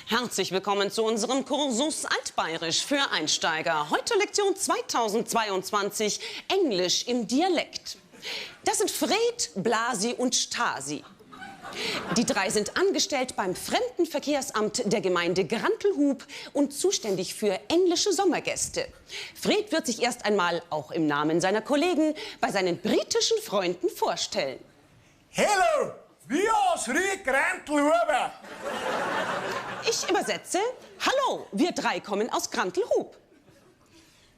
Herzlich willkommen zu unserem Kursus Altbayerisch für Einsteiger. Heute Lektion 2022, Englisch im Dialekt. Das sind Fred, Blasi und Stasi. Die drei sind angestellt beim Fremdenverkehrsamt der Gemeinde Grantelhub und zuständig für englische Sommergäste. Fred wird sich erst einmal, auch im Namen seiner Kollegen, bei seinen britischen Freunden vorstellen. Hello, wir aus Grantelhub. Ich übersetze, hallo, wir drei kommen aus Grantelhub.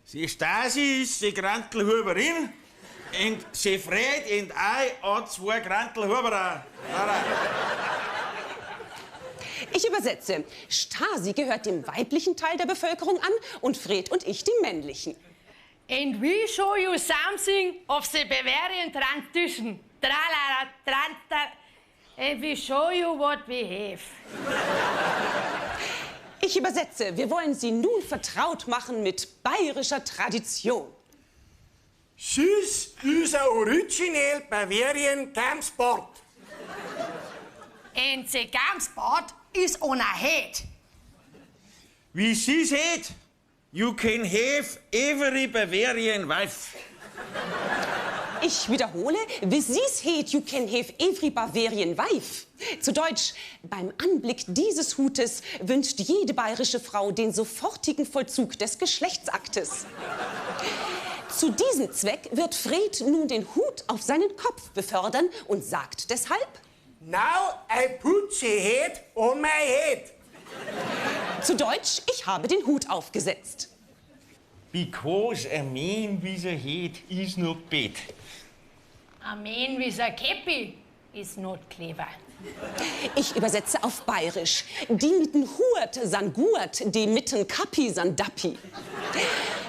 Sie Stasi ist die Grantelhuberin und sie Fred und ich auch zwei Grantelhuberer. Ich übersetze, Stasi gehört dem weiblichen Teil der Bevölkerung an und Fred und ich dem männlichen. And we show you something of the Bavarian tradition. And we show you what we have. Ich übersetze, wir wollen Sie nun vertraut machen mit bayerischer Tradition. Süß ist ein original Bavarian Gamsport. And the Gamsport is on a head. Wie sie said, you can have every Bavarian wife. Ich wiederhole, wie sie's heet, you can have every Bavarian wife. Zu Deutsch, beim Anblick dieses Hutes wünscht jede bayerische Frau den sofortigen Vollzug des Geschlechtsaktes. Zu diesem Zweck wird Fred nun den Hut auf seinen Kopf befördern und sagt deshalb: Now I put the head on my head. Zu Deutsch, ich habe den Hut aufgesetzt. Because a man with a head is not bad. A man with a kepi is not clever. Ich übersetze auf Bayerisch. Die mitten Hurt san Gurt, die mitten Kappi san Dappi.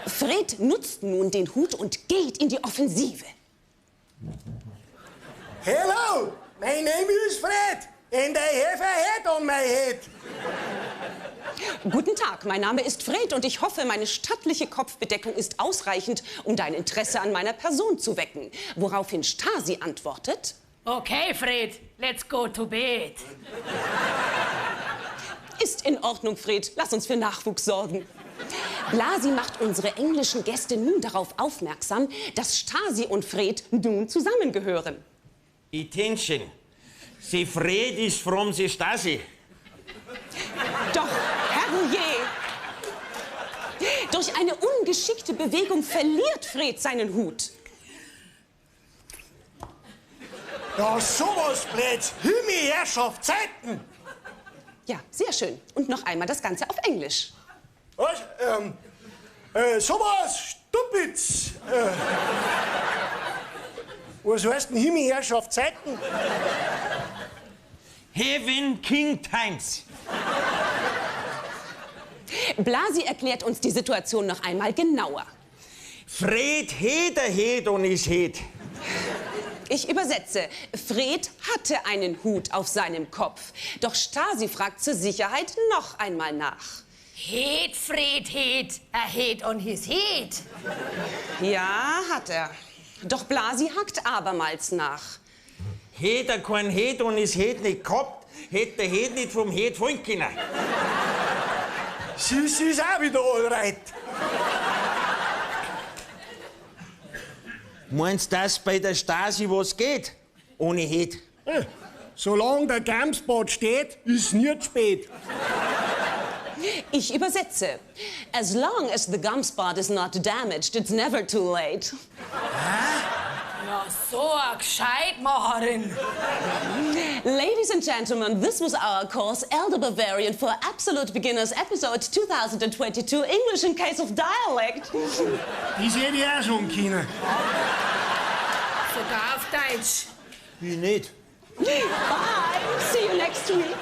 Fred nutzt nun den Hut und geht in die Offensive. Hello, my name is Fred and I have a head on my head. Guten Tag, mein Name ist Fred und ich hoffe, meine stattliche Kopfbedeckung ist ausreichend, um dein Interesse an meiner Person zu wecken. Woraufhin Stasi antwortet: Okay, Fred, let's go to bed. Ist in Ordnung, Fred, lass uns für Nachwuchs sorgen. Blasi macht unsere englischen Gäste nun darauf aufmerksam, dass Stasi und Fred nun zusammengehören. Attention, the Fred is from the Stasi. Doch, herrje! Durch eine ungeschickte Bewegung verliert Fred seinen Hut. Ja, sowas blöds. Himmel-Herrschaft Zeiten. Ja, sehr schön. Und noch einmal das Ganze auf Englisch. Was? Sowas Stupids. Was heißt denn Himmel-Herrschaft Zeiten? Heaven King Times. Blasi erklärt uns die Situation noch einmal genauer. Fred had a head on his head. Ich übersetze. Fred hatte einen Hut auf seinem Kopf. Doch Stasi fragt zur Sicherheit noch einmal nach. Head, Fred, head, a head on his head. Ja, hat er. Doch Blasi hakt abermals nach. Hätte er kein Head on his head nicht gehabt, hätte der Head nicht vom Head fallen können. Sie ist auch wieder allright. Meinst du, dass bei der Stasi was geht? Ohne Head? Solange der Gamspot steht, ist nie zu spät. Ich übersetze. As long as the gum spot is not damaged, it's never too late. Ja, so a Gescheitmacherin. Ladies and gentlemen, this was our course, Elder Bavarian for Absolute Beginners, episode 2022, English in case of dialect. Das hätte ich auch schon können. Sogar auf Deutsch. Wie nicht? Bye, see you next week.